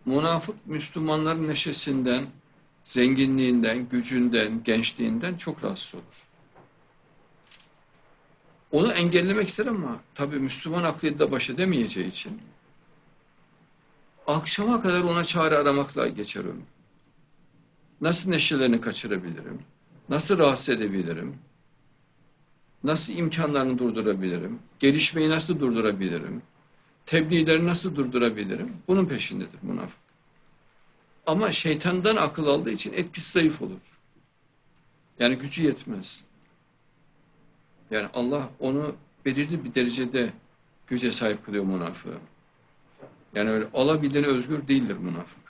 Münafık Müslümanların neşesinden, zenginliğinden, gücünden, gençliğinden çok rahatsız olur. Onu engellemek ister ama tabii Müslüman aklıyla baş edemeyeceği için akşama kadar ona çare aramakla geçer ömür. Nasıl neşelerini kaçırabilirim? Nasıl rahatsız edebilirim? Nasıl imkanlarını durdurabilirim? Gelişmeyi nasıl durdurabilirim? Tebliğleri nasıl durdurabilirim? Bunun peşindedir münafık. Ama şeytandan akıl aldığı için etkisi zayıf olur. Yani gücü yetmez. Yani Allah onu belirli bir derecede güce sahip kılıyor münafığı. Yani öyle alabildiğine özgür değildir münafık.